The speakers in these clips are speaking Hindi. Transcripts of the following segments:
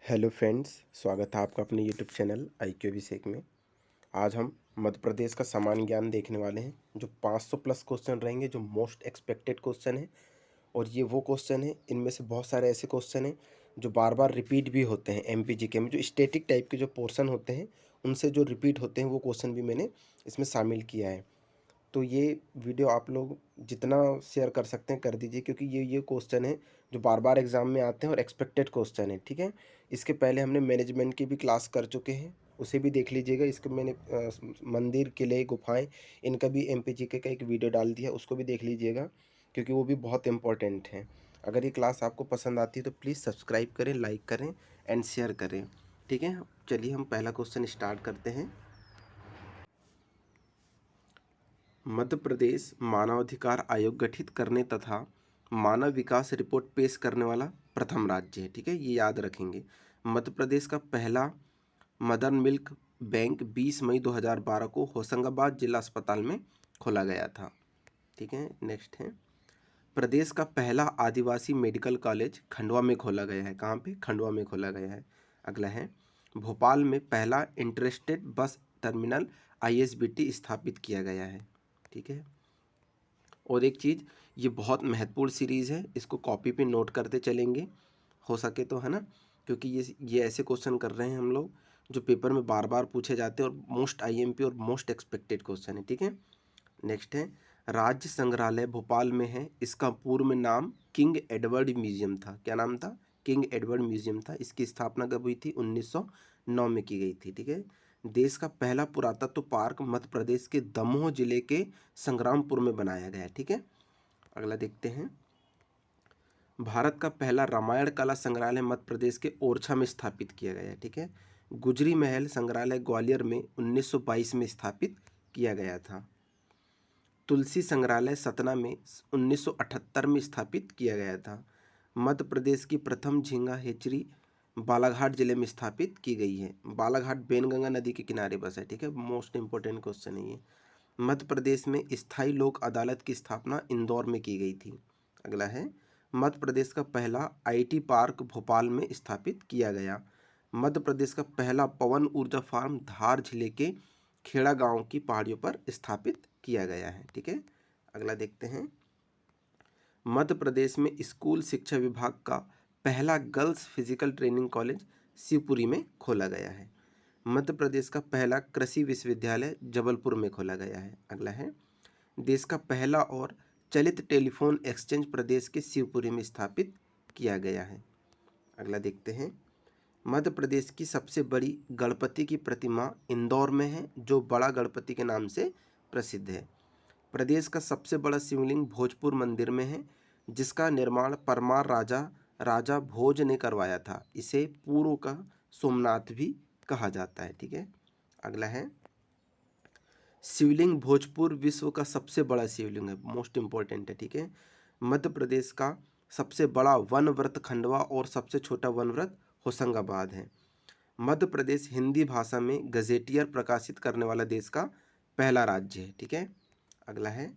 हेलो फ्रेंड्स, स्वागत है आपका अपने यूट्यूब चैनल IQ अभिषेक में। आज हम मध्य प्रदेश का सामान्य ज्ञान देखने वाले हैं जो 500 प्लस क्वेश्चन रहेंगे, जो मोस्ट एक्सपेक्टेड क्वेश्चन है। और ये वो क्वेश्चन है, इनमें से बहुत सारे ऐसे क्वेश्चन हैं जो बार बार रिपीट भी होते हैं। MPGK में जो स्टैटिक टाइप के जो पोर्शन होते हैं उनसे जो रिपीट होते हैं वो क्वेश्चन भी मैंने इसमें शामिल किया है। तो ये वीडियो आप लोग जितना शेयर कर सकते हैं कर दीजिए, क्योंकि ये क्वेश्चन है जो बार बार एग्ज़ाम में आते हैं और एक्सपेक्टेड क्वेश्चन है। ठीक है, इसके पहले हमने मैनेजमेंट की भी क्लास कर चुके हैं, उसे भी देख लीजिएगा। इसके मैंने मंदिर, किले, गुफाएं, इनका भी MPGK का एक वीडियो डाल दिया, उसको भी देख लीजिएगा क्योंकि वो भी बहुत इंपॉर्टेंट है। अगर ये क्लास आपको पसंद आती है तो प्लीज़ सब्सक्राइब करें, लाइक करें एंड शेयर करें। ठीक है, चलिए हम पहला क्वेश्चन स्टार्ट करते हैं। मध्य प्रदेश मानवाधिकार आयोग गठित करने तथा मानव विकास रिपोर्ट पेश करने वाला प्रथम राज्य है। ठीक है, ये याद रखेंगे। मध्य प्रदेश का पहला मदर मिल्क बैंक 20 मई 2012 को होशंगाबाद जिला अस्पताल में खोला गया था। ठीक है, नेक्स्ट है। प्रदेश का पहला आदिवासी मेडिकल कॉलेज खंडवा में खोला गया है। कहाँ पे? खंडवा में खोला गया है। अगला है, भोपाल में पहला इंटरेस्टेड बस टर्मिनल ISBT स्थापित किया गया है। ठीक है, और एक चीज़, ये बहुत महत्वपूर्ण सीरीज़ है, इसको कॉपी पे नोट करते चलेंगे हो सके तो, है ना, क्योंकि ये ऐसे क्वेश्चन कर रहे हैं हम लोग जो पेपर में बार बार पूछे जाते हैं और मोस्ट IMP और मोस्ट एक्सपेक्टेड क्वेश्चन है। ठीक है, नेक्स्ट है, राज्य संग्रहालय भोपाल में है, इसका पूर्व में नाम किंग एडवर्ड म्यूजियम था। क्या नाम था? किंग एडवर्ड म्यूजियम था। इसकी स्थापना कब हुई थी? 1909 में की गई थी। ठीक है, देश का पहला पुरातत्व पार्क मध्य प्रदेश के दमोह जिले के संग्रामपुर में बनाया गया है। ठीक है, अगला देखते हैं। भारत का पहला रामायण कला संग्रहालय मध्य प्रदेश के ओरछा में स्थापित किया गया है। ठीक है, गुजरी महल संग्रहालय ग्वालियर में 1922 में स्थापित किया गया था। तुलसी संग्रहालय सतना में 1978 में स्थापित किया गया था। मध्य प्रदेश की प्रथम झींगा हेचरी बालाघाट जिले में स्थापित की गई है। बालाघाट बेनगंगा नदी के किनारे बसा है। ठीक है, मोस्ट इंपोर्टेंट क्वेश्चन है ये। मध्य प्रदेश में स्थायी लोक अदालत की स्थापना इंदौर में की गई थी। अगला है, मध्य प्रदेश का पहला IT पार्क भोपाल में स्थापित किया गया। मध्य प्रदेश का पहला पवन ऊर्जा फार्म धार जिले के खेड़ा गांव की पहाड़ियों पर स्थापित किया गया है। ठीक है, अगला देखते हैं। मध्य प्रदेश में स्कूल शिक्षा विभाग का पहला girls physical training college Shivpuri में खोला गया है। मध्य प्रदेश का पहला कृषि विश्वविद्यालय जबलपुर में खोला गया है। अगला है, देश का पहला और चलित टेलीफोन एक्सचेंज प्रदेश के शिवपुरी में स्थापित किया गया है। अगला देखते हैं। मध्य प्रदेश की सबसे बड़ी गणपति की प्रतिमा इंदौर में है, जो बड़ा गणपति के नाम से प्रसिद्ध है। प्रदेश का सबसे बड़ा शिवलिंग भोजपुर मंदिर में है, जिसका निर्माण परमार राजा भोज ने करवाया था। इसे पूर्व का सोमनाथ भी कहा जाता है। ठीक है, अगला है, शिवलिंग भोजपुर विश्व का सबसे बड़ा शिवलिंग है, मोस्ट इंपॉर्टेंट है। ठीक है, मध्य प्रदेश का सबसे बड़ा वन व्रत खंडवा और सबसे छोटा वन व्रत होशंगाबाद है। मध्य प्रदेश हिंदी भाषा में गजेटियर प्रकाशित करने वाला देश का पहला राज्य है। ठीक है, अगला है,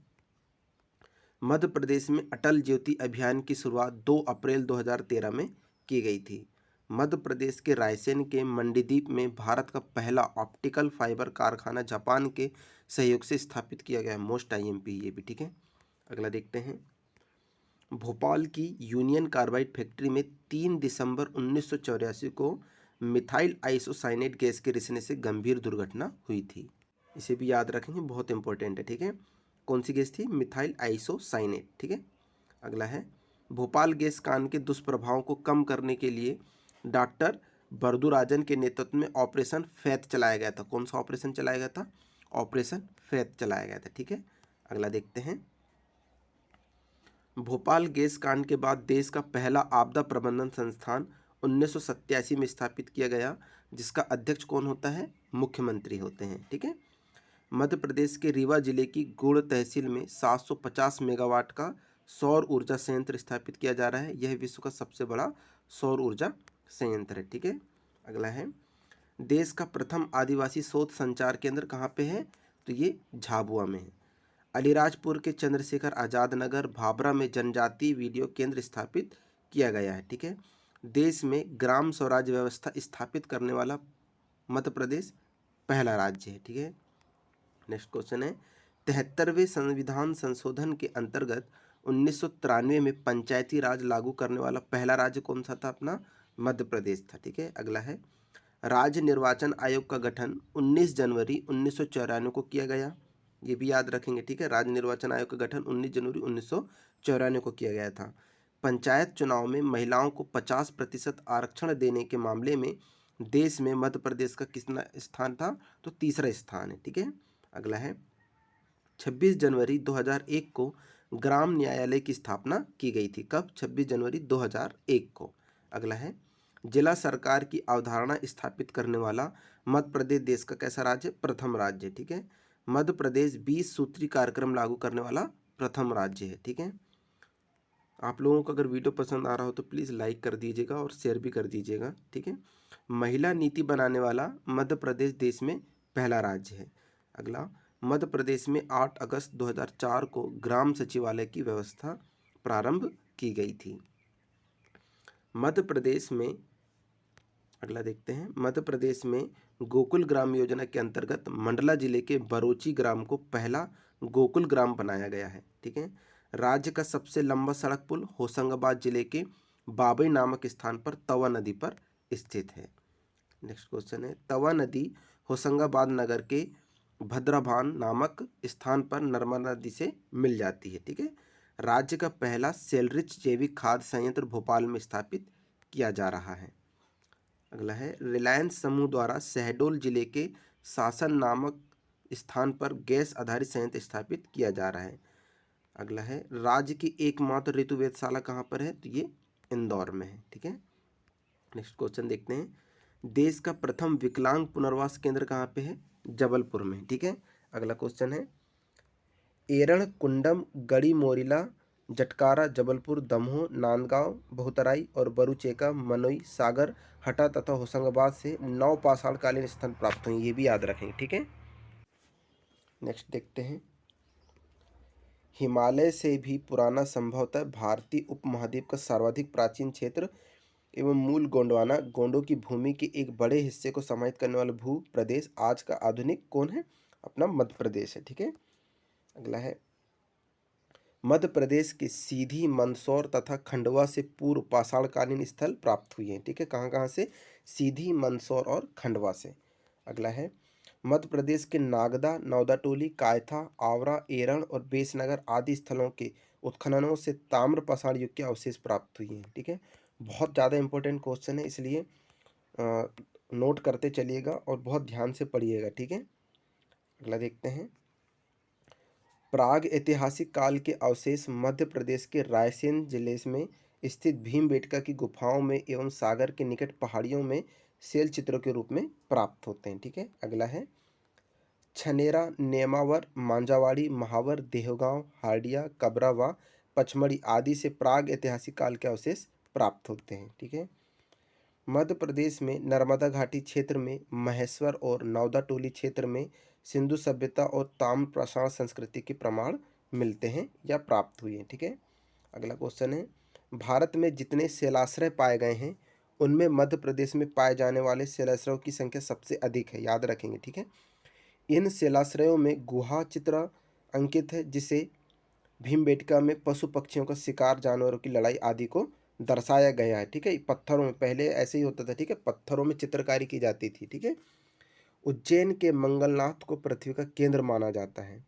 मध्य प्रदेश में अटल ज्योति अभियान की शुरुआत 2 अप्रैल 2013 में की गई थी। मध्य प्रदेश के रायसेन के मंडीदीप में भारत का पहला ऑप्टिकल फाइबर कारखाना जापान के सहयोग से स्थापित किया गया है। मोस्ट IMP ये भी। ठीक है, अगला देखते हैं। भोपाल की यूनियन कार्बाइड फैक्ट्री में 3 दिसंबर 1984 को मिथाइल आइसोसाइनेट गैस के रिसने से गंभीर दुर्घटना हुई थी। इसे भी याद रखेंगे, बहुत इंपॉर्टेंट है। ठीक है, कौन सी गैस थी? Methyl isocyanate. ठीक है, अगला है, भोपाल गैस कांड के दुष्प्रभावों को कम करने के लिए डॉक्टर बरदूराजन के नेतृत्व में ऑपरेशन फैत चलाया गया था। कौन सा ऑपरेशन चलाया गया था? ऑपरेशन फैत चलाया गया था। ठीक है, अगला देखते हैं। भोपाल गैस कांड के बाद देश का पहला आपदा प्रबंधन संस्थान 1987 में स्थापित किया गया, जिसका अध्यक्ष कौन होता है? मुख्यमंत्री होते हैं। ठीक है, मध्य प्रदेश के रीवा जिले की गुड़ तहसील में 750 मेगावाट का सौर ऊर्जा संयंत्र स्थापित किया जा रहा है। यह विश्व का सबसे बड़ा सौर ऊर्जा संयंत्र है। ठीक है, अगला है, देश का प्रथम आदिवासी शोध संचार केंद्र कहाँ पे है? तो ये झाबुआ में है। अलीराजपुर के चंद्रशेखर आजाद नगर भाभरा में जनजातीय वीडियो केंद्र स्थापित किया गया है। ठीक है, देश में ग्राम स्वराज व्यवस्था स्थापित करने वाला मध्य प्रदेश पहला राज्य है। ठीक है, नेक्स्ट क्वेश्चन है 73वें संविधान संशोधन के अंतर्गत 1993 में पंचायती राज लागू करने वाला पहला राज्य कौन सा था? अपना मध्य प्रदेश था। ठीक है, अगला है राज्य निर्वाचन आयोग का गठन 19 जनवरी 1994 को किया गया। ये भी याद रखेंगे। ठीक है, राज्य निर्वाचन आयोग का गठन 19 जनवरी 1994 को किया गया था। पंचायत चुनाव में महिलाओं को 50% आरक्षण देने के मामले में देश में मध्य प्रदेश का कितना स्थान था? तो तीसरा स्थान है। ठीक है, अगला है 26 जनवरी 2001 को ग्राम न्यायालय की स्थापना की गई थी। कब? 26 जनवरी 2001 को। अगला है जिला सरकार की अवधारणा स्थापित करने वाला मध्य प्रदेश देश का कैसा राज्य? प्रथम राज्य। ठीक है, मध्य प्रदेश 20 सूत्री कार्यक्रम लागू करने वाला प्रथम राज्य है। ठीक है, आप लोगों को अगर वीडियो पसंद आ रहा हो तो प्लीज़ लाइक कर दीजिएगा और शेयर भी कर दीजिएगा। ठीक है, महिला नीति बनाने वाला मध्य प्रदेश देश में पहला राज्य है। अगला मध्य प्रदेश में 8 अगस्त 2004 को ग्राम सचिवालय की व्यवस्था प्रारंभ की गई थी। मध्य प्रदेश में अगला देखते हैं, मध्य प्रदेश में गोकुल ग्राम योजना के अंतर्गत मंडला जिले के बरोची ग्राम को पहला गोकुल ग्राम बनाया गया है। ठीक है, राज्य का सबसे लंबा सड़क पुल होशंगाबाद जिले के बाबई नामक स्थान पर तवा नदी पर स्थित है। नेक्स्ट क्वेश्चन है तवा नदी होशंगाबाद नगर के भद्राभान नामक स्थान पर नर्मदा नदी से मिल जाती है। ठीक है, राज्य का पहला सेलरिच जैविक खाद्य संयंत्र भोपाल में स्थापित किया जा रहा है। अगला है रिलायंस समूह द्वारा शहडोल जिले के शासन नामक स्थान पर गैस आधारित संयंत्र स्थापित किया जा रहा है। अगला है राज्य की एकमात्र ऋतु वेधशाला कहाँ पर है? तो ये इंदौर में है। ठीक है, नेक्स्ट क्वेश्चन देखते हैं, देश का प्रथम विकलांग पुनर्वास केंद्र कहाँ पे है? जबलपुर में। ठीक है, अगला क्वेश्चन है एरण कुंडम गड़ी मोरिला जटकारा जबलपुर दमोह नांदगांव बहुतराई और बरुचेका मनोई सागर हटा तथा होशंगाबाद से 9 पाषाणकालीन स्थल प्राप्त हुए। ये भी याद रखेंगे। ठीक है, नेक्स्ट देखते हैं हिमालय से भी पुराना संभवतः भारतीय उपमहाद्वीप का सर्वाधिक प्राचीन क्षेत्र एवं मूल गोंडवाना गोंडों की भूमि के एक बड़े हिस्से को समाहित करने वाला भू प्रदेश आज का आधुनिक कौन है? अपना मध्य प्रदेश है। ठीक है, अगला है मध्य प्रदेश के सीधी मंदसौर तथा खंडवा से पूर्व पाषाणकालीन स्थल प्राप्त हुए हैं। ठीक है, कहाँ कहाँ से? सीधी मंदसौर और खंडवा से। अगला है मध्य प्रदेश के नागदा नौदाटोली कायथा आवरा एरण और बेसनगर आदि स्थलों के उत्खननों से ताम्र पाषाण युग के अवशेष प्राप्त हुए हैं। ठीक है, बहुत ज़्यादा इंपॉर्टेंट क्वेश्चन है, इसलिए नोट करते चलिएगा और बहुत ध्यान से पढ़िएगा। ठीक है, अगला देखते हैं प्राग ऐतिहासिक काल के अवशेष मध्य प्रदेश के रायसेन जिले में स्थित भीमबेटका की गुफाओं में एवं सागर के निकट पहाड़ियों में शैल चित्रों के रूप में प्राप्त होते हैं। ठीक है, अगला है छनेरा नेमावर मांझावाड़ी महावर देहगांव हार्डिया कबरा व पचमढ़ी आदि से प्राग ऐतिहासिक काल के अवशेष प्राप्त होते हैं। ठीक है, मध्य प्रदेश में नर्मदा घाटी क्षेत्र में महेश्वर और नौदाटोली क्षेत्र में सिंधु सभ्यता और ताम्र पाषाण संस्कृति के प्रमाण मिलते हैं या प्राप्त हुए हैं। ठीक है, अगला क्वेश्चन है भारत में जितने शैलाश्रय पाए गए हैं उनमें मध्य प्रदेश में पाए जाने वाले शैलाश्रयों की संख्या सबसे अधिक है। याद रखेंगे। ठीक है, इन शैलाश्रयों में गुहा चित्र अंकित है जिसे भीमबेटका में पशु पक्षियों का शिकार जानवरों की लड़ाई आदि को दर्शाया गया है। ठीक है, पत्थरों में पहले ऐसे ही होता था। ठीक है, पत्थरों में चित्रकारी की जाती थी। ठीक है, उज्जैन के मंगलनाथ को पृथ्वी का केंद्र माना जाता है।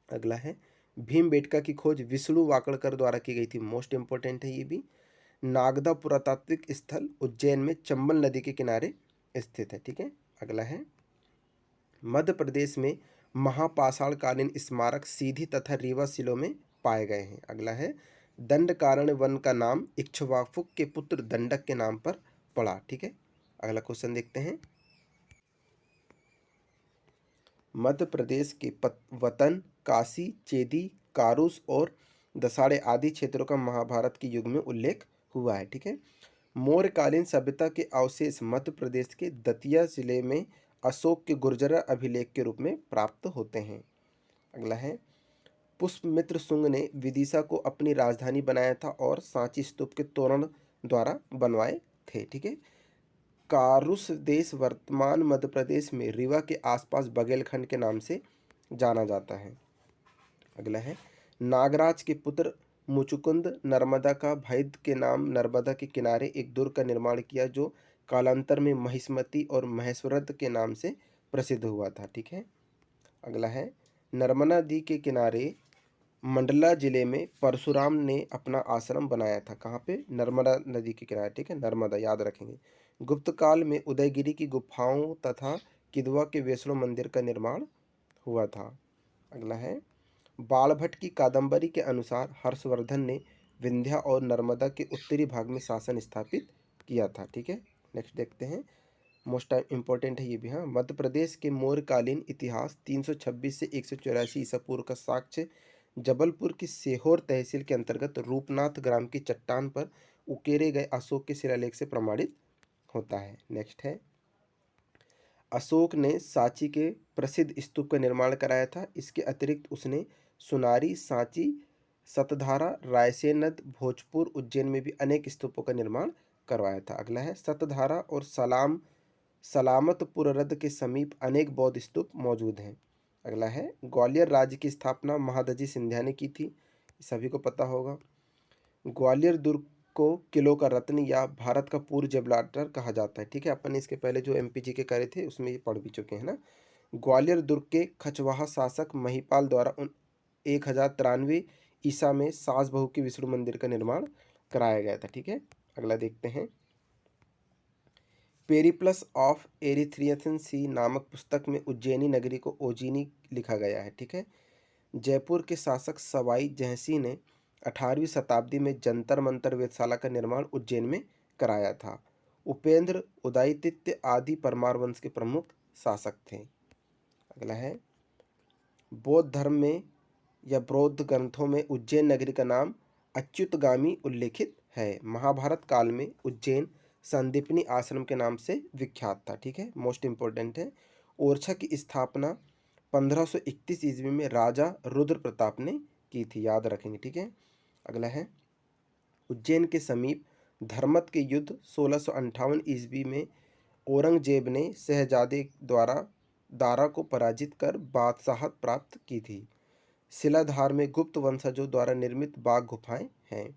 अगला है भीमबेटका की खोज विष्णु वाकड़कर द्वारा की गई थी। मोस्ट इंपॉर्टेंट है ये भी। नागदा पुरातात्विक स्थल उज्जैन में चंबल नदी के किनारे स्थित है। ठीक है, अगला है मध्य प्रदेश में महापाषाणकालीन स्मारक सीधी तथा रीवा जिलों में पाए गए हैं। अगला है दंडकारण्य वन का नाम इक्ष्वाकु के पुत्र दंडक के नाम पर पड़ा। ठीक है, अगला क्वेश्चन देखते हैं मध्य प्रदेश के वतन काशी चेदी कारूस और दसाड़े आदि क्षेत्रों का महाभारत के युग में उल्लेख हुआ है। ठीक है, मौर्यकालीन सभ्यता के अवशेष मध्य प्रदेश के दतिया जिले में अशोक के गुर्जर अभिलेख के रूप में प्राप्त होते हैं। अगला है पुष्पमित्र शुंग ने विदिशा को अपनी राजधानी बनाया था और सांची स्तूप के तोरण द्वारा बनवाए थे। ठीक है। कारुस देश वर्तमान मध्य प्रदेश में रीवा के आसपास बघेलखंड के नाम से जाना जाता है। अगला है, नागराज के पुत्र मुचुकुंद नर्मदा का भैद के नाम नर्मदा के किनारे एक दुर्ग का निर्माण किया, जो कालांतर में महिष्मती और महेश्वरद के नाम से प्रसिद्ध हुआ था। ठीक है। अगला है, नर्मदा नदी के किनारे मंडला जिले में परशुराम ने अपना आश्रम बनाया था। कहाँ पे? नर्मदा नदी के किनारे। ठीक है, नर्मदा याद रखेंगे। गुप्त काल में उदयगिरी की गुफाओं तथा किदवा के वैष्णो मंदिर का निर्माण हुआ था। अगला है, बालभट्ट की कादंबरी के अनुसार हर्षवर्धन ने विंध्या और नर्मदा के उत्तरी भाग में शासन स्थापित किया था। ठीक है। नेक्स्ट देखते हैं, मोस्ट इंपॉर्टेंट है ये भी। हाँ, मध्य प्रदेश के मौर्यकालीन इतिहास 326 से 184 ईसा पूर्व का साक्ष्य जबलपुर की सीहोर तहसील के अंतर्गत रूपनाथ ग्राम की चट्टान पर उकेरे गए अशोक के शिलालेख से प्रमाणित होता है। नेक्स्ट है, अशोक ने सांची के प्रसिद्ध स्तूप का निर्माण कराया था। इसके अतिरिक्त उसने सुनारी, सांची, सतधारा, रायसेनद, भोजपुर, उज्जैन में भी अनेक स्तूपों का निर्माण करवाया था। अगला है, सतधारा और सलामतपुररद के समीप अनेक बौद्ध स्तूप मौजूद हैं। अगला है, ग्वालियर राज्य की स्थापना महादजी सिंधिया ने की थी, सभी को पता होगा। ग्वालियर दुर्ग को किलों का रत्न या भारत का पूर्व जबलाटर कहा जाता है। ठीक है, अपन इसके पहले जो एमपीजी के कार्य थे उसमें ये पढ़ भी चुके हैं ना। ग्वालियर दुर्ग के खचवाहा शासक महिपाल द्वारा 1093 ईसा में सास बहू के विष्णु मंदिर का निर्माण कराया गया था। ठीक है। अगला देखते हैं, पेरिप्लस ऑफ एरिथ्रियन सी नामक पुस्तक में उज्जैनी नगरी को ओजीनी लिखा गया है। ठीक है। जयपुर के शासक सवाई जयसिंह ने 18वीं शताब्दी में जंतर मंतर वेधशाला का निर्माण उज्जैन में कराया था। उपेंद्र उदयतित्य आदि परमार वंश के प्रमुख शासक थे। अगला है, बौद्ध धर्म में या बौद्ध ग्रंथों में उज्जैन नगरी का नाम अच्युतगामी उल्लेखित है। महाभारत काल में उज्जैन संदीपनी आश्रम के नाम से विख्यात था। ठीक है, मोस्ट इंपॉर्टेंट है। ओरछा की स्थापना 1531 ईस्वी में राजा रुद्र प्रताप ने की थी, याद रखेंगे। ठीक है। अगला है, उज्जैन के समीप धर्मत के युद्ध 1658 ईस्वी में औरंगजेब ने शहजादे द्वारा दारा को पराजित कर बादशाहत प्राप्त की थी। शिलाधार में गुप्त वंशजों द्वारा निर्मित बाघ गुफाएं हैं।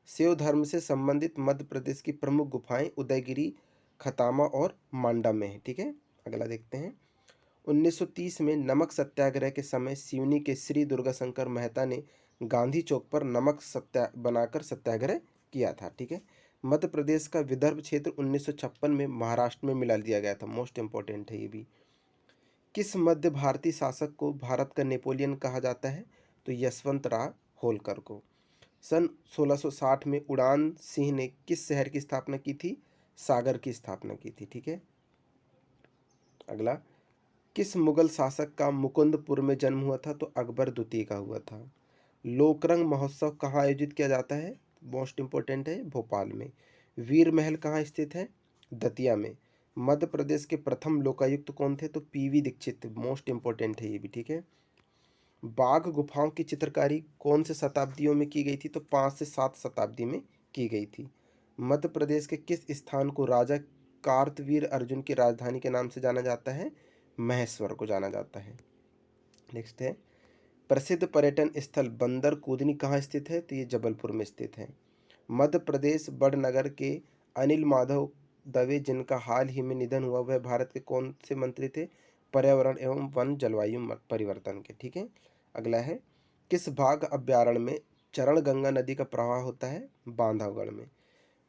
शैव धर्म से संबंधित मध्य प्रदेश की प्रमुख गुफाएं उदयगिरी, खतामा और मांडा में है। ठीक है। अगला देखते हैं, 1930 में नमक सत्याग्रह के समय सिवनी के श्री दुर्गाशंकर मेहता ने गांधी चौक पर नमक बनाकर सत्याग्रह किया था। ठीक है। मध्य प्रदेश का विदर्भ क्षेत्र 1956 में महाराष्ट्र में मिला दिया गया था। मोस्ट इंपॉर्टेंट है ये भी। किस मध्य भारतीय शासक को भारत का नेपोलियन कहा जाता है? तो यशवंत राव होलकर को। सन 1660 में उड़ान सिंह ने किस शहर की स्थापना की थी? सागर की स्थापना की थी। ठीक है। अगला, किस मुगल शासक का मुकुंदपुर में जन्म हुआ था? तो अकबर द्वितीय का हुआ था। लोकरंग महोत्सव कहाँ आयोजित किया जाता है? मोस्ट इंपॉर्टेंट है, भोपाल में। वीर महल कहाँ स्थित है? दतिया में। मध्य प्रदेश के प्रथम लोकायुक्त कौन थे? तो पीवी दीक्षित। मोस्ट इंपॉर्टेंट है ये भी। ठीक है। बाघ गुफाओं की चित्रकारी कौन से शताब्दियों में की गई थी? तो 5 से 7 शताब्दी में की गई थी। मध्य प्रदेश के किस स्थान को राजा कार्तवीर अर्जुन की राजधानी के नाम से जाना जाता है? महेश्वर को जाना जाता है। नेक्स्ट है, प्रसिद्ध पर्यटन स्थल बंदर कूदनी कहाँ स्थित है? तो ये जबलपुर में स्थित है। मध्य प्रदेश बड़नगर के अनिल माधव दवे, जिनका हाल ही में निधन हुआ, वह भारत के कौन से मंत्री थे? पर्यावरण एवं वन जलवायु परिवर्तन के। ठीक है। अगला है, किस बाघ अभ्यारण्य में चरण गंगा नदी का प्रवाह होता है? बांधवगढ़ में।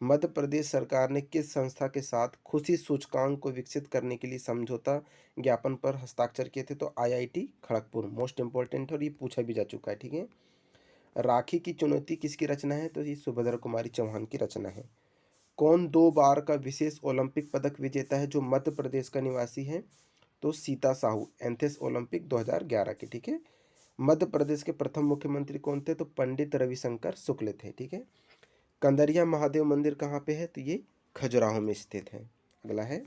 मध्य प्रदेश सरकार ने किस संस्था के साथ खुशी सूचकांक को विकसित करने के लिए समझौता ज्ञापन पर हस्ताक्षर किए थे? तो आईआईटी खड़गपुर। मोस्ट इंपॉर्टेंट है और ये पूछा भी जा चुका है। ठीक है। राखी की चुनौती किसकी रचना है? तो ये सुभद्रा कुमारी चौहान की रचना है। कौन 2 बार का विशेष ओलंपिक पदक विजेता है जो मध्य प्रदेश का निवासी है? तो सीता साहू, एंथेस ओलंपिक 2011 के। ठीक है। मध्य प्रदेश के प्रथम मुख्यमंत्री कौन थे? तो पंडित रविशंकर शुक्ल थे। ठीक है। कंदरिया महादेव मंदिर कहाँ पे है? तो ये खजुराहो में स्थित है। अगला है,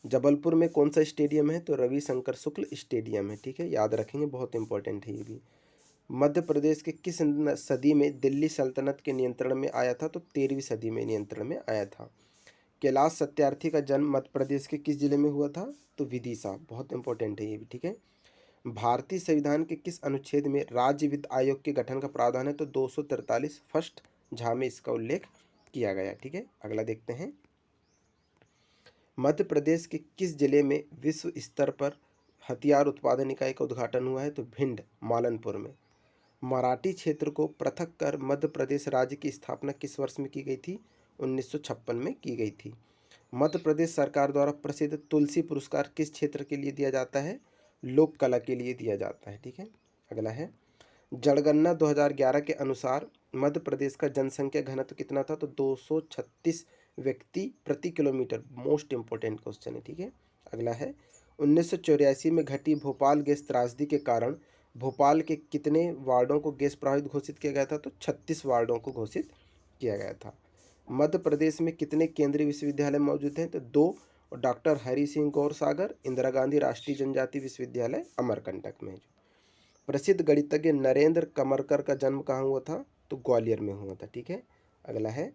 जबलपुर में कौन सा स्टेडियम है? तो रविशंकर शुक्ल स्टेडियम है। ठीक है, याद रखेंगे, बहुत इंपॉर्टेंट है ये भी। मध्य प्रदेश के किस सदी में दिल्ली सल्तनत के नियंत्रण में आया था? तो 13वीं सदी में नियंत्रण में आया था। कैलाश सत्यार्थी का जन्म मध्य प्रदेश के किस जिले में हुआ था? तो विदिशा। बहुत इंपॉर्टेंट है ये भी, ठीक है। भारतीय संविधान के किस अनुच्छेद में राज्य वित्त आयोग के गठन का प्रावधान है? तो 243 फर्स्ट झा में इसका उल्लेख किया गया, ठीक है। अगला देखते हैं, मध्य प्रदेश के किस जिले में विश्व स्तर पर हथियार उत्पादन इकाई का उद्घाटन हुआ है? तो भिंड, मालनपुर में। मराठी क्षेत्र को पृथक कर मध्य प्रदेश राज्य की स्थापना किस वर्ष में की गई थी? 1956 में की गई थी। मध्य प्रदेश सरकार द्वारा प्रसिद्ध तुलसी पुरस्कार किस क्षेत्र के लिए दिया जाता है? लोक कला के लिए दिया जाता है, ठीक है। अगला है, जनगणना 2011 के अनुसार मध्य प्रदेश का जनसंख्या घनत्व कितना था? तो 236 व्यक्ति प्रति किलोमीटर। मोस्ट इंपॉर्टेंट क्वेश्चन है, ठीक है। अगला है, 1984 में घटी भोपाल गैस त्रासदी के कारण भोपाल के कितने वार्डों को गैस प्रभावित घोषित किया गया था? तो 36 वार्डों को घोषित किया गया था। मध्य प्रदेश में कितने केंद्रीय विश्वविद्यालय मौजूद हैं? तो 2, और डॉक्टर हरि सिंह गौर सागर, इंदिरा गांधी राष्ट्रीय जनजाति विश्वविद्यालय अमरकंटक में। प्रसिद्ध गणितज्ञ नरेंद्र कमरकर का जन्म कहाँ हुआ था? तो ग्वालियर में हुआ था, ठीक है। अगला है,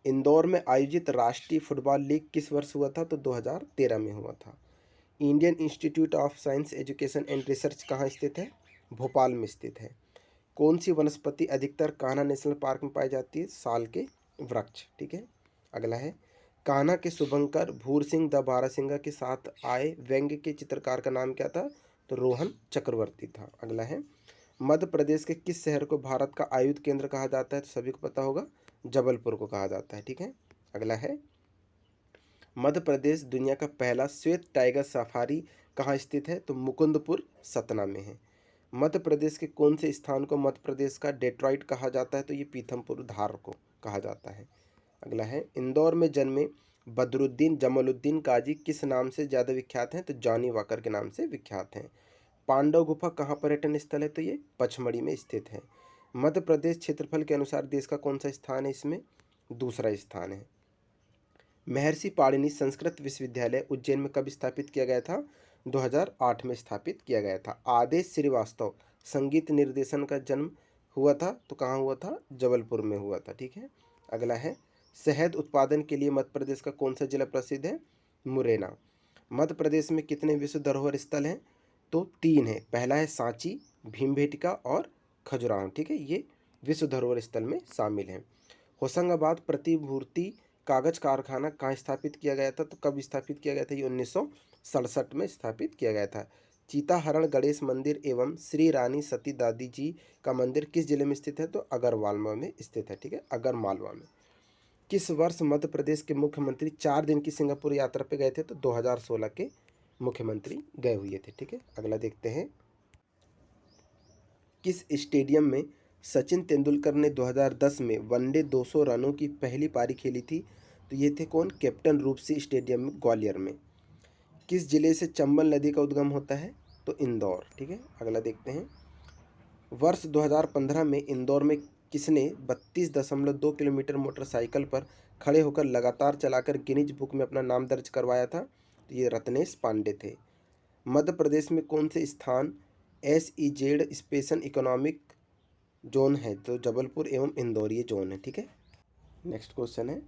इंदौर में आयोजित राष्ट्रीय फुटबॉल लीग किस वर्ष हुआ था? तो 2013 में हुआ था। Indian institute of science education and research कहाँ स्थित है? भोपाल में स्थित है। कौन सी वनस्पति अधिकतर कान्हा नेशनल पार्क में पाई जाती है? साल के वृक्ष, ठीक है। अगला है, कान्हा के शुभंकर भूर सिंह द बारासिंगा के साथ आए व्यंग्य के चित्रकार का नाम क्या था? तो रोहन चक्रवर्ती था। अगला है, मध्य प्रदेश के किस शहर को भारत का आयुध केंद्र कहा जाता है? तो सभी को पता होगा, जबलपुर को कहा जाता है, ठीक है। अगला है, मध्य प्रदेश दुनिया का पहला श्वेत टाइगर सफारी कहाँ स्थित है? तो मुकुंदपुर, सतना में है। मध्य प्रदेश के कौन से स्थान को मध्य प्रदेश का डेट्रॉइट कहा जाता है? तो ये पीथमपुर धार को कहा जाता है। अगला है, इंदौर में जन्मे बदरुद्दीन जमालुद्दीन काजी किस नाम से ज़्यादा विख्यात हैं? तो जॉनी वॉकर के नाम से विख्यात हैं। पांडव गुफा कहाँ पर्यटन स्थल है? तो ये पचमढ़ी में स्थित है। मध्य प्रदेश क्षेत्रफल के अनुसार देश का कौन सा स्थान है? इसमें दूसरा स्थान है। महर्षि पाणिनि संस्कृत विश्वविद्यालय उज्जैन में कब स्थापित किया गया था? 2008 में स्थापित किया गया था। आदेश श्रीवास्तव संगीत निर्देशन का जन्म हुआ था, तो कहाँ हुआ था? जबलपुर में हुआ था, ठीक है। अगला है, शहद उत्पादन के लिए मध्य प्रदेश का कौन सा जिला प्रसिद्ध है? मुरैना। मध्य प्रदेश में कितने विश्व धरोहर स्थल हैं? तो 3 है। पहला है सांची, भीमबेटका और खजुराहो, ठीक है। ये विश्व धरोहर स्थल में शामिल हैं। होशंगाबाद प्रतिभूति कागज कारखाना कहाँ स्थापित किया गया था? तो कब स्थापित किया गया था? ये 1967 में स्थापित किया गया था। चीताहरण गणेश मंदिर एवं श्री रानी सती दादी जी का मंदिर किस जिले में स्थित है? तो अगरमालवा में स्थित है, ठीक है, अगरमालवा में। किस वर्ष मध्य प्रदेश के मुख्यमंत्री 4 दिन की सिंगापुर यात्रा पे गए थे? तो 2016 के मुख्यमंत्री गए हुए थे, ठीक है। अगला देखते हैं, किस स्टेडियम में सचिन तेंदुलकर ने 2010 में वनडे 200 रनों की पहली पारी खेली थी? तो ये थे कौन? कैप्टन रूप सिंह स्टेडियम में, ग्वालियर में। किस जिले से चंबल नदी का उद्गम होता है? तो इंदौर, ठीक है। अगला देखते हैं, वर्ष 2015 में इंदौर में किसने 32.2 किलोमीटर मोटरसाइकिल पर खड़े होकर लगातार चलाकर गिनीज बुक में अपना नाम दर्ज करवाया था? तो ये रत्नेश पांडे थे। मध्य प्रदेश में कौन से स्थान SEZ स्पेशल इकोनॉमिक जोन है? तो जबलपुर एवं इंदौर ये जोन है, ठीक है। नेक्स्ट क्वेश्चन है,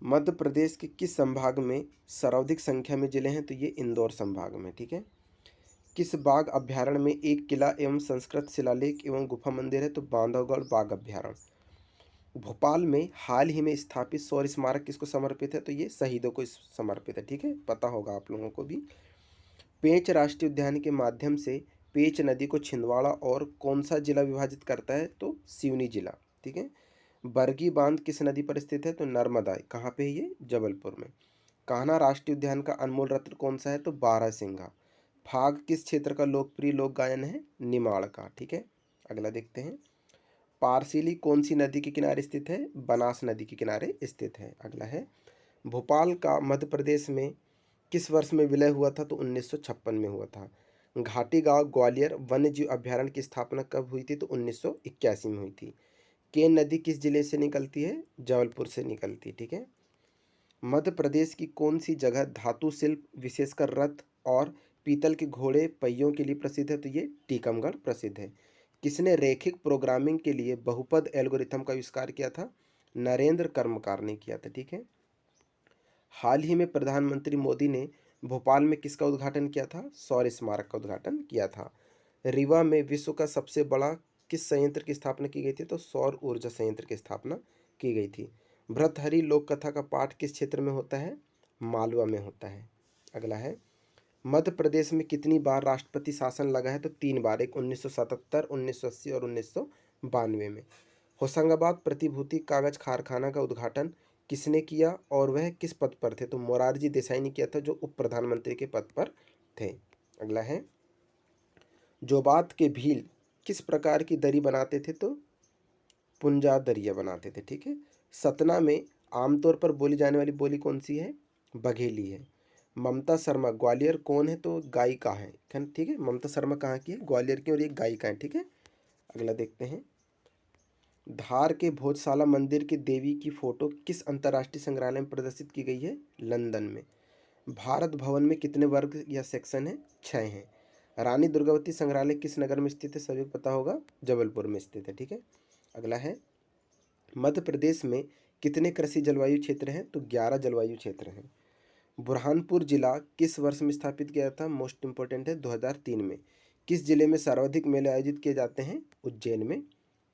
मध्य प्रदेश के किस संभाग में सर्वाधिक संख्या में जिले हैं? तो ये इंदौर संभाग में, ठीक है। किस बाघ अभ्यारण्य में एक किला एवं संस्कृत शिलालेख एवं गुफा मंदिर है? तो बांधवगढ़ बाघ अभ्यारण्य। भोपाल में हाल ही में स्थापित शौर्य स्मारक किसको समर्पित है? तो ये शहीदों को समर्पित है, ठीक है, पता होगा आप लोगों को भी। पेंच राष्ट्रीय उद्यान के माध्यम से पेंच नदी को छिंदवाड़ा और कौन सा जिला विभाजित करता है? तो सिवनी जिला, ठीक है। बरगी बांध किस नदी पर स्थित है? तो नर्मदा। कहाँ पे है ये? जबलपुर में। कान्हा राष्ट्रीय उद्यान का अनमोल रत्न कौन सा है? तो बारहसिंघा। फाग किस क्षेत्र का लोकप्रिय लोक गायन है? निमाड़ का, ठीक है। अगला देखते हैं, पारसिली कौन सी नदी के किनारे स्थित है? बनास नदी के किनारे स्थित है। अगला है, भोपाल का मध्य प्रदेश में किस वर्ष में विलय हुआ था? तो 1956 में हुआ था। घाटी गांव ग्वालियर वन्य जीव अभ्यारण्य की स्थापना कब हुई थी? तो 1981 में हुई थी। केन नदी किस जिले से निकलती है? जबलपुर से निकलती है, ठीक है। मध्य प्रदेश की कौन सी जगह धातु शिल्प विशेषकर रथ और पीतल के घोड़े पहियों के लिए प्रसिद्ध है? तो ये टीकमगढ़ प्रसिद्ध है। किसने रैखिक प्रोग्रामिंग के लिए बहुपद एल्गोरिथम का आविष्कार किया था? नरेंद्र कर्मकार ने किया था। ठीक है। हाल ही में प्रधानमंत्री मोदी ने भोपाल में किसका उद्घाटन किया था? शौर्य स्मारक का उद्घाटन किया था। रीवा में विश्व का सबसे बड़ा किस संयंत्र की स्थापना की गई थी? तो सौर ऊर्जा संयंत्र की स्थापना की गई थी। भर्तृहरि लोक कथा का पाठ किस क्षेत्र में होता है? मालवा में होता है। अगला है, मध्य प्रदेश में कितनी बार राष्ट्रपति शासन लगा है? तो 3 बार, एक 1977, 1980 और 1992 में। होशंगाबाद प्रतिभूति कागज कारखाना का उद्घाटन किसने किया और वह किस पद पर थे? तो मोरारजी देसाई ने किया था, जो उप प्रधानमंत्री के पद पर थे। अगला है, जोबात के भील किस प्रकार की दरी बनाते थे? तो पुंजा दरिया बनाते थे। ठीक है। सतना में आमतौर पर बोली जाने वाली बोली कौन सी है? बघेली है। ममता शर्मा ग्वालियर कौन है? तो गायिका है। ठीक है। ममता शर्मा कहाँ की है? ग्वालियर की, और ये गायिका है। ठीक है। अगला देखते हैं, धार के भोजशाला मंदिर की देवी की फोटो किस अंतर्राष्ट्रीय संग्रहालय में प्रदर्शित की गई है? लंदन में। भारत भवन में कितने वर्ग या सेक्शन है? 6 हैं। रानी दुर्गावती संग्रहालय किस नगर में स्थित है? सभी को पता होगा, जबलपुर में स्थित है। ठीक है। अगला है, मध्य प्रदेश में कितने कृषि जलवायु क्षेत्र हैं? तो 11 जलवायु क्षेत्र हैं। बुरहानपुर जिला किस वर्ष में स्थापित किया था? मोस्ट इंपॉर्टेंट है, 2003 में। किस जिले में सर्वाधिक मेले आयोजित किए जाते हैं? उज्जैन में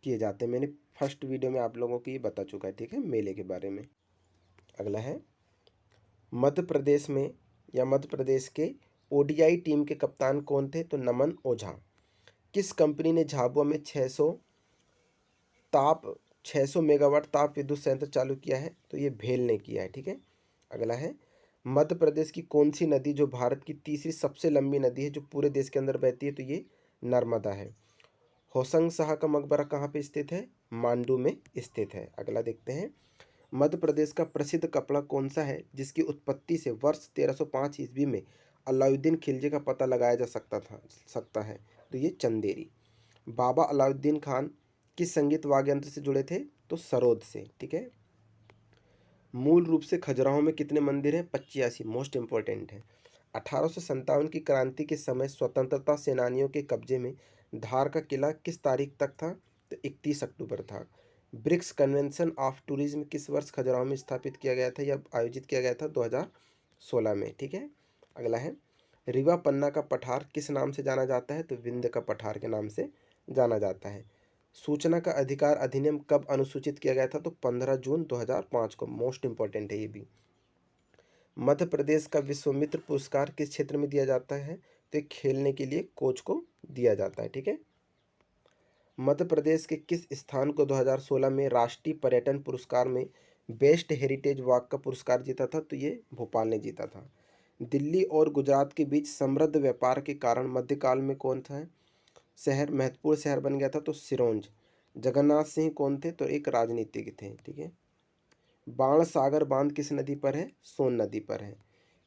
किए जाते हैं। मैंने फर्स्ट वीडियो में आप लोगों को ये बता चुका है। ठीक है, मेले के बारे में। अगला है, मध्य प्रदेश में या मध्य प्रदेश के ओडीआई टीम के कप्तान कौन थे? तो नमन ओझा। किस कंपनी ने झाबुआ में 600 मेगावाट ताप विद्युत संयंत्र चालू किया है? तो ये भेल ने किया है। ठीक है। अगला है, मध्य प्रदेश की कौन सी नदी जो भारत की तीसरी सबसे लंबी नदी है, जो पूरे देश के अंदर बहती है? तो ये नर्मदा है। होशंग शाह का मकबरा कहाँ पे स्थित है? मांडू में स्थित है। अगला देखते हैं, मध्य प्रदेश का प्रसिद्ध कपड़ा कौन सा है जिसकी उत्पत्ति से वर्ष 1305 ईस्वी में अलाउद्दीन खिलजी का पता लगाया जा सकता है? तो ये चंदेरी। बाबा अलाउद्दीन खान किस संगीत वाद्य यंत्र से जुड़े थे? तो सरोद से। ठीक है। मूल रूप से खजुराहो में कितने मंदिर हैं? 85। मोस्ट इंपॉर्टेंट है। 1857 की क्रांति के समय स्वतंत्रता सेनानियों के कब्जे में धार का किला किस तारीख तक था? तो 31 अक्टूबर था। ब्रिक्स कन्वेंशन ऑफ टूरिज्म किस वर्ष खजुराहो में स्थापित किया गया था या आयोजित किया गया था? 2016 में। ठीक है। अगला है, रीवा पन्ना का पठार किस नाम से जाना जाता है? तो विंध्य का पठार के नाम से जाना जाता है। सूचना का अधिकार अधिनियम कब अनुसूचित किया गया था? तो 15 जून 2005 को। मोस्ट इंपॉर्टेंट है ये भी। मध्य प्रदेश का विश्वामित्र पुरस्कार किस क्षेत्र में दिया जाता है? तो ये खेलने के लिए कोच को दिया जाता है। ठीक है। मध्य प्रदेश के किस स्थान को 2016 में राष्ट्रीय पर्यटन पुरस्कार में बेस्ट हेरिटेज वॉक का पुरस्कार जीता था? तो ये भोपाल ने जीता था। दिल्ली और गुजरात के बीच समृद्ध व्यापार के कारण मध्यकाल में कौन था शहर महत्वपूर्ण शहर बन गया था? तो सिरोंज। जगन्नाथ सिंह कौन थे? तो एक राजनीतिज्ञ थे। ठीक है। बाण सागर बांध किस नदी पर है? सोन नदी पर है।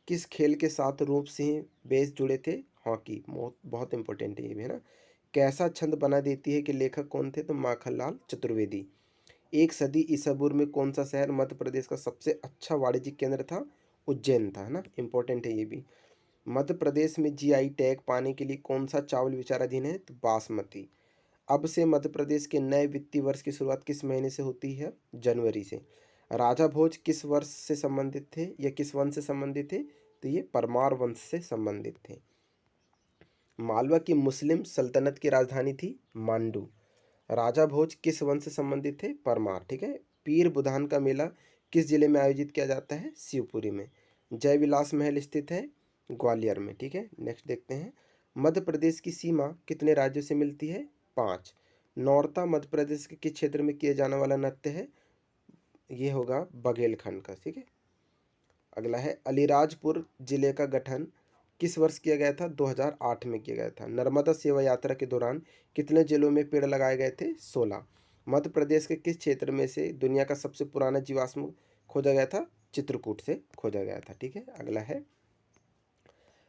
किस खेल के साथ रूप सिंह बेस जुड़े थे? हॉकी। बहुत इंपॉर्टेंट है ये भी, है ना। कैसा छंद बना देती है कि लेखक कौन थे? तो माखनलाल चतुर्वेदी। एक सदी ईसा पूर्व में कौन सा शहर मध्य प्रदेश का सबसे अच्छा वाणिज्यिक केंद्र था? उज्जैन था, है ना। इंपॉर्टेंट है ये भी। मध्य प्रदेश में जीआई टैग पाने के लिए कौन सा चावल विचाराधीन है? तो बासमती। अब से मध्य प्रदेश के नए वित्तीय वर्ष की शुरुआत किस महीने से होती है? जनवरी से। राजा भोज किस वर्ष से संबंधित थे या किस वंश से संबंधित थे? तो ये परमार वंश से संबंधित थे। मालवा की मुस्लिम सल्तनत की राजधानी थी मांडू। राजा भोज किस वंश से संबंधित थे? परमार। ठीक है। पीर बुधान का मेला किस जिले में आयोजित किया जाता है? शिवपुरी में। जय विलास महल स्थित है ग्वालियर में। ठीक है। नेक्स्ट देखते हैं, मध्य प्रदेश की सीमा कितने राज्यों से मिलती है? 5। नौरता मध्य प्रदेश के किस क्षेत्र में किए जाने वाला नृत्य है? ये होगा बघेलखंड का। ठीक है। अगला है, अलीराजपुर जिले का गठन किस वर्ष किया गया था? 2008 में किया गया था। नर्मदा सेवा यात्रा के दौरान कितने जिलों में पेड़ लगाए गए थे? 16। मध्य प्रदेश के किस क्षेत्र में से दुनिया का सबसे पुराना जीवाश्म खोजा गया था? चित्रकूट से खोजा गया था। ठीक है। अगला है,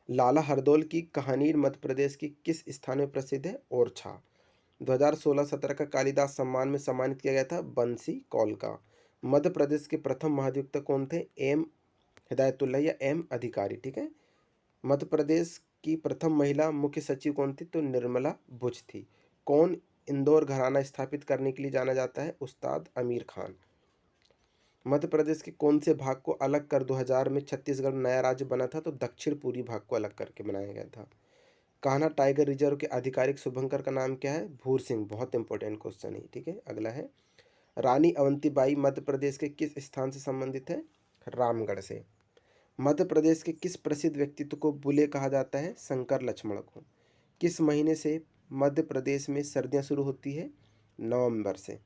लाला हरदौल की कहानी मध्य प्रदेश की किस स्थान में प्रसिद्ध है? ओरछा। 2016-17 का कालिदास सम्मान में सम्मानित किया गया था बंसी कौल का। मध्य प्रदेश के प्रथम महाधिवक्ता कौन थे? एम हिदायतुल्लाह या एम अधिकारी। ठीक है। मध्य प्रदेश की प्रथम महिला मुख्य सचिव कौन थी? तो निर्मला बुच थी। कौन इंदौर घराना स्थापित करने के लिए जाना जाता है? उस्ताद अमीर खान। मध्य प्रदेश के कौन से भाग को अलग कर 2000 में छत्तीसगढ़ नया राज्य बना था? तो दक्षिण पूर्वी भाग को अलग करके बनाया गया था। कान्हा टाइगर रिजर्व के आधिकारिक शुभंकर का नाम क्या है? भूर सिंह। बहुत इंपॉर्टेंट क्वेश्चन है, ठीक है। अगला है, रानी अवंतीबाई मध्य प्रदेश के किस स्थान से संबंधित है? रामगढ़ से। मध्य प्रदेश के किस प्रसिद्ध व्यक्तित्व को बुले कहा जाता है? शंकर लक्ष्मण को। किस महीने से मध्य प्रदेश में सर्दियां शुरू होती है? नवंबर से।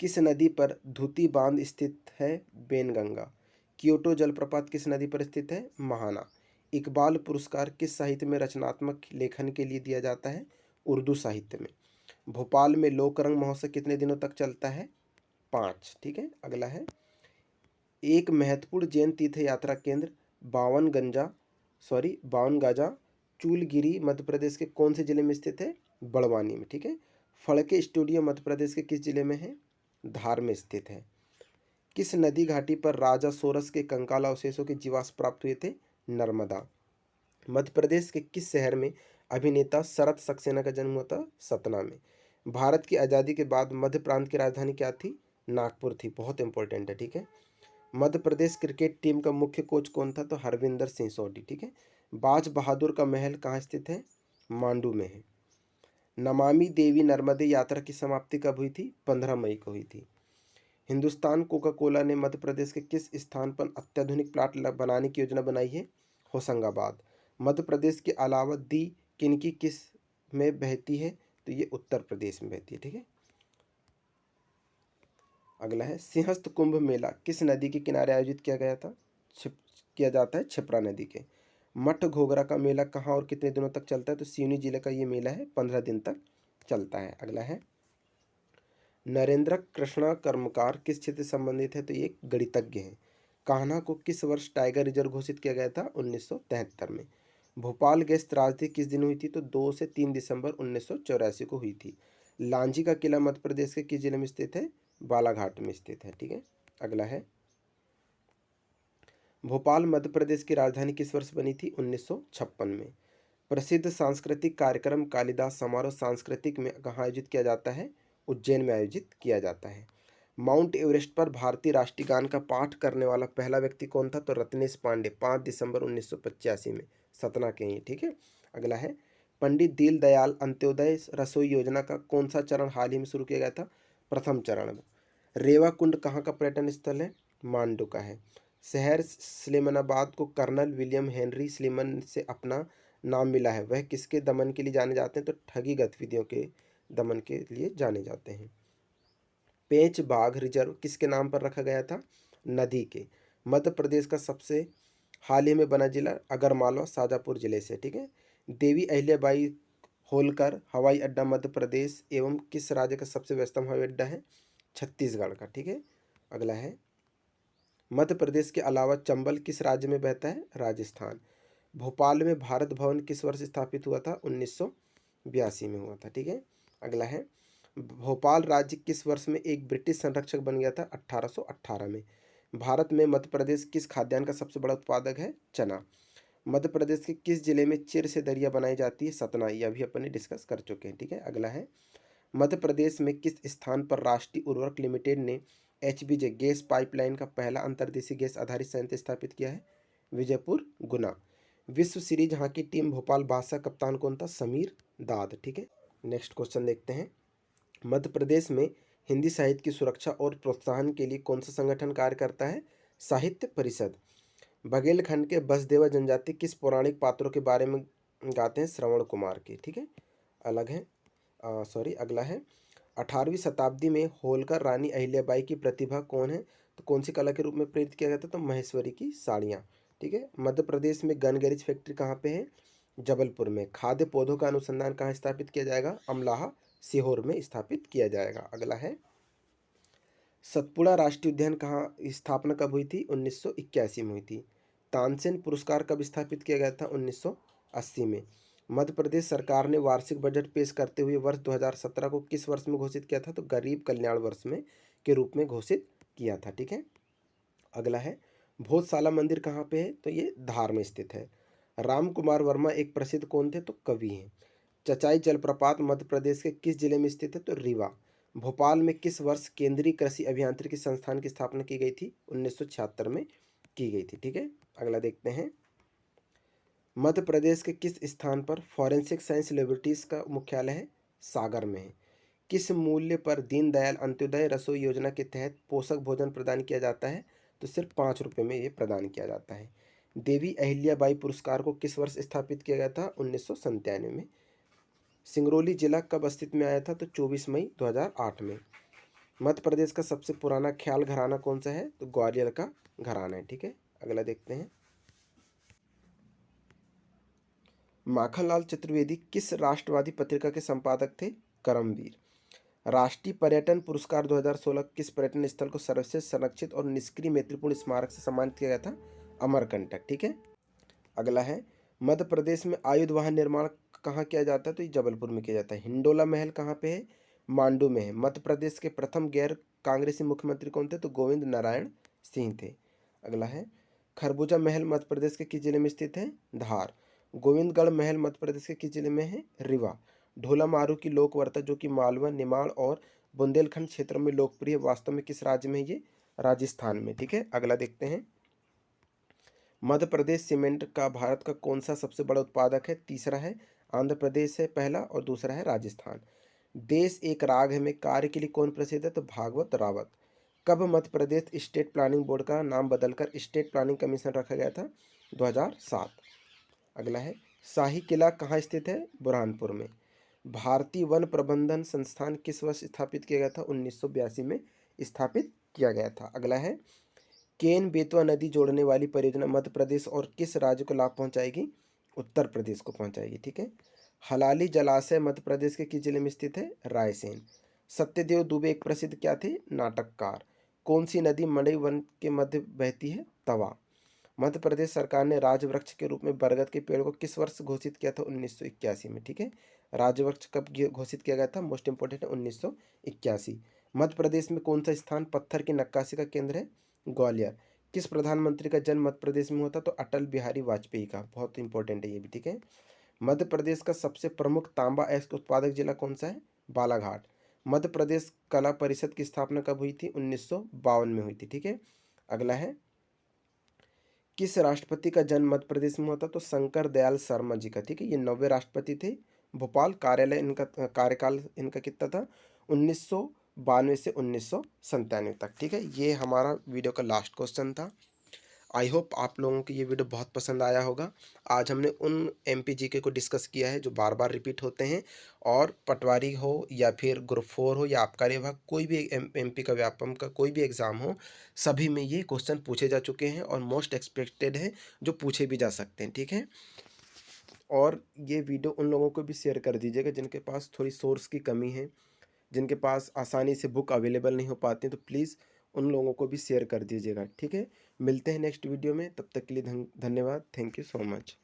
किस नदी पर धुती बांध स्थित है? बेनगंगा। क्योटो जलप्रपात किस नदी पर स्थित है? महाना। इकबाल पुरस्कार किस साहित्य में रचनात्मक लेखन के लिए दिया जाता है? उर्दू साहित्य में। भोपाल में लोकरंग महोत्सव कितने दिनों तक चलता है? 5, ठीक है। अगला है, एक महत्वपूर्ण जैन तीर्थ यात्रा केंद्र बावनगाजा चूलगिरी मध्य प्रदेश के कौन से जिले में स्थित है? बड़वानी में, ठीक है। फड़के स्टूडियो मध्य प्रदेश के किस जिले में है? धार में स्थित है। किस नदी घाटी पर राजा सोरस के कंकाल अवशेषों के जीवाश्म प्राप्त हुए थे? नर्मदा। मध्य प्रदेश के किस शहर में अभिनेता शरत सक्सेना का जन्म हुआ था? सतना में। भारत की आज़ादी के बाद मध्य प्रांत की राजधानी क्या थी? नागपुर थी। बहुत इंपॉर्टेंट है, ठीक है। मध्य प्रदेश क्रिकेट टीम का मुख्य कोच कौन था? तो हरविंदर सिंह सोढी, ठीक है। बाज बहादुर का महल कहाँ स्थित है? मांडू में है। नमामि देवी नर्मदे यात्रा की समाप्ति कब हुई थी? 15 मई को हुई थी। हिंदुस्तान कोका कोला ने मध्य प्रदेश के किस स्थान पर अत्याधुनिक प्लांट बनाने की योजना बनाई है? होशंगाबाद। मध्य प्रदेश के अलावा दी किनकी किस में बहती है? तो ये उत्तर प्रदेश में बहती है, ठीक है। अगला है, सिंहस्थ कुंभ मेला किस नदी के किनारे आयोजित किया गया था? किया जाता है क्षिप्रा नदी के। मठ घोगरा का मेला कहाँ और कितने दिनों तक चलता है? तो सिवनी जिले का ये मेला है, 15 दिन तक चलता है। अगला है, नरेंद्र कृष्णा कर्मकार किस क्षेत्र से संबंधित है? तो ये एक गणितज्ञ हैं। कान्हा को किस वर्ष टाइगर रिजर्व घोषित किया गया था? 1973 में। भोपाल गैस त्रासदी किस दिन हुई थी? तो 2 से 3 दिसंबर 1984 को हुई थी। लांजी का किला मध्य प्रदेश के किस जिले में स्थित है? बालाघाट में स्थित है, ठीक है। अगला है, भोपाल मध्य प्रदेश की राजधानी किस वर्ष बनी थी? 1956 में। प्रसिद्ध सांस्कृतिक कार्यक्रम कालिदास समारोह सांस्कृतिक में कहाँ आयोजित किया जाता है? उज्जैन में आयोजित किया जाता है। माउंट एवरेस्ट पर भारतीय राष्ट्रीय गान का पाठ करने वाला पहला व्यक्ति कौन था? तो रत्नेश पांडे, 5 दिसंबर 1985 में, सतना के ही, ठीक है। अगला है, पंडित दीनदयाल अंत्योदय रसोई योजना का कौन सा चरण हाल ही में शुरू किया गया था? प्रथम चरण। रेवा कुंड कहाँ का पर्यटन स्थल है? मांडू का है। शहर स्लीमनाबाद को कर्नल विलियम हेनरी स्लीमन से अपना नाम मिला है, वह किसके दमन के लिए जाने जाते हैं? तो ठगी गतिविधियों के दमन के लिए जाने जाते हैं। पेंच बाघ रिजर्व किसके नाम पर रखा गया था? नदी के। मध्य प्रदेश का सबसे हाल ही में बना जिला अगरमालवा शाजापुर जिले से, ठीक है। देवी अहिल्याबाई होलकर हवाई अड्डा मध्य प्रदेश एवं किस राज्य का सबसे व्यस्तम हवाई अड्डा है? छत्तीसगढ़ का, ठीक है। अगला है, मध्य प्रदेश के अलावा चंबल किस राज्य में बहता है? राजस्थान। भोपाल में भारत भवन किस वर्ष स्थापित हुआ था? 1982 में हुआ था, ठीक है। अगला है, भोपाल राज्य किस वर्ष में एक ब्रिटिश संरक्षक बन गया था? 1818 में। भारत में मध्य प्रदेश किस खाद्यान्न का सबसे बड़ा उत्पादक है? चना। मध्य प्रदेश के किस जिले में चिर से दरिया बनाई जाती है? सतना। यह भी अपन ने डिस्कस कर चुके हैं, ठीक है। अगला है, मध्य प्रदेश में किस स्थान पर राष्ट्रीय उर्वरक लिमिटेड ने एचबीजे गैस पाइपलाइन का पहला अंतर्देशीय गैस आधारित संयंत्र स्थापित किया है? विजयपुर, गुना। विश्व सीरीज हॉकी टीम भोपाल बादशाह कप्तान कौन था? समीर दाद, ठीक है। नेक्स्ट क्वेश्चन देखते हैं, मध्य प्रदेश में हिंदी साहित्य की सुरक्षा और प्रोत्साहन के लिए कौन सा संगठन कार्य करता है? साहित्य परिषद। बघेलखंड के बसदेवा जनजाति किस पौराणिक पात्रों के बारे में गाते हैं? श्रवण कुमार के, ठीक है। अलग है, अगला है, 18वीं शताब्दी में होलकर रानी अहिल्याबाई की प्रतिभा कौन है? तो कौन सी कला के रूप में प्रेरित किया गया था? तो महेश्वरी की साड़ियाँ, ठीक है। मध्य प्रदेश में गनगैरिज फैक्ट्री कहाँ पे है? जबलपुर में। खाद्य पौधों का अनुसंधान कहाँ स्थापित किया जाएगा? अमलाहा सीहोर में स्थापित किया जाएगा। अगला है, सतपुड़ा राष्ट्रीय उद्यान कहाँ स्थापना कब हुई थी? 1981 में हुई थी। तानसेन पुरस्कार कब स्थापित किया गया था? 1980 में। मध्य प्रदेश सरकार ने वार्षिक बजट पेश करते हुए वर्ष 2017 को किस वर्ष में घोषित किया था? तो गरीब कल्याण वर्ष में के रूप में घोषित किया था, ठीक है। अगला है, भोजशाला मंदिर कहाँ पे है? तो ये धार में स्थित है। राम कुमार वर्मा एक प्रसिद्ध कौन थे? तो कवि हैं। चचाई जलप्रपात मध्य प्रदेश के किस जिले में स्थित है? तो रीवा। भोपाल में किस वर्ष केंद्रीय कृषि अभियांत्रिकी संस्थान की स्थापना की गई थी? 1976 में की गई थी। ठीक है, अगला देखते हैं। मध्य प्रदेश के किस स्थान पर फॉरेंसिक साइंस लेबोरेटरीज का मुख्यालय है? सागर में है। किस मूल्य पर दीनदयाल अंत्योदय रसोई योजना के तहत पोषक भोजन प्रदान किया जाता है? तो सिर्फ 5 रुपये में ये प्रदान किया जाता है। देवी अहिल्याबाई पुरस्कार को किस वर्ष स्थापित किया गया था? 1997 में। सिंगरौली जिला कब अस्तित्व में आया था? तो 24 मई 2008 में। मध्य प्रदेश का सबसे पुराना ख्याल घराना कौन सा है? तो ग्वालियर का घराना है। ठीक है, अगला देखते हैं। माखनलाल चतुर्वेदी किस राष्ट्रवादी पत्रिका के संपादक थे? करमवीर। राष्ट्रीय पर्यटन पुरस्कार 2016 किस पर्यटन स्थल को सर्वश्रेष्ठ संरक्षित और निष्क्रिय मैत्रीपूर्ण स्मारक से सम्मानित किया गया था? अमरकंटक। ठीक है, अगला है। मध्य प्रदेश में आयुध वाहन निर्माण कहाँ किया जाता है? तो ये जबलपुर में किया जाता है। हिंडोला महल कहाँ पे है? मांडू में है। मध्य प्रदेश के प्रथम गैर कांग्रेसी मुख्यमंत्री कौन थे? तो गोविंद नारायण सिंह थे। अगला है। खरबूजा महल मध्य प्रदेश के किस जिले में स्थित है? धार। गोविंदगढ़ महल मध्य प्रदेश के किस जिले में है? रीवा। ढोला मारू की लोक वार्ता जो कि मालवा, निमाड़ और बुंदेलखंड क्षेत्रों में लोकप्रिय, वास्तव में किस राज्य में है ये? राजस्थान में। ठीक है, अगला देखते हैं। मध्य प्रदेश सीमेंट का भारत का कौन सा सबसे बड़ा उत्पादक है? तीसरा है आंध्र प्रदेश है पहला, और दूसरा है राजस्थान। देश एक राग है में कार्य के लिए कौन प्रसिद्ध है? तो भागवत रावत। कब Madhya Pradesh state planning board का नाम बदलकर स्टेट प्लानिंग कमीशन रखा गया था? 2007। अगला है। शाही किला कहाँ स्थित है? बुरहानपुर में। भारतीय वन प्रबंधन संस्थान किस वर्ष स्थापित किया गया था? 1982 में स्थापित किया गया था। अगला है। केन बेतवा नदी जोड़ने वाली परियोजना मध्य प्रदेश और किस राज्य को लाभ पहुंचाएगी? उत्तर प्रदेश को पहुंचाएगी। ठीक है। हलाली जलाशय मध्य प्रदेश के किस जिले में स्थित है? रायसेन। सत्यदेव दुबे एक प्रसिद्ध क्या थे? नाटककार। कौन सी नदी मड़ई वन के मध्य बहती है? तवा। मध्य प्रदेश सरकार ने राजवृक्ष के रूप में बरगद के पेड़ को किस वर्ष घोषित किया था? 1981 में। ठीक है, राजवृक्ष कब घोषित किया गया था? मोस्ट इंपोर्टेंट है 1981। मध्य प्रदेश में कौन सा स्थान पत्थर की नक्काशी का केंद्र है? ग्वालियर। किस प्रधानमंत्री का जन्म मध्य प्रदेश में होता? तो अटल बिहारी वाजपेयी का। बहुत इंपॉर्टेंट है ये भी। ठीक है। मध्य प्रदेश का सबसे प्रमुख तांबा अयस्क उत्पादक जिला कौन सा है? बालाघाट। मध्य प्रदेश कला परिषद की स्थापना कब हुई थी? 1952 में हुई थी। ठीक है, अगला है। किस राष्ट्रपति का जन्म मध्य प्रदेश में होता? तो शंकर दयाल शर्मा जी का। ठीक है, ये 9वें राष्ट्रपति थे। भोपाल कार्यालय इनका कार्यकाल इनका कितना था? 1992 से 1997 तक। ठीक है, ये हमारा वीडियो का लास्ट क्वेश्चन था। आई होप आप लोगों को ये वीडियो बहुत पसंद आया होगा। आज हमने उन MPGK को डिस्कस किया है जो बार बार रिपीट होते हैं, और पटवारी हो या फिर ग्रुप 4 हो या आबकारी विभाग, कोई भी MP का व्यापम का कोई भी एग्ज़ाम हो, सभी में ये क्वेश्चन पूछे जा चुके हैं और मोस्ट एक्सपेक्टेड है, जो पूछे भी जा सकते हैं। ठीक है, और ये वीडियो उन लोगों को भी शेयर कर दीजिएगा जिनके पास थोड़ी सोर्स की कमी है, जिनके पास आसानी से बुक अवेलेबल नहीं हो पाती, तो प्लीज़ उन लोगों को भी शेयर कर दीजिएगा। ठीक है, मिलते हैं नेक्स्ट वीडियो में, तब तक के लिए धन्यवाद। Thank you so much.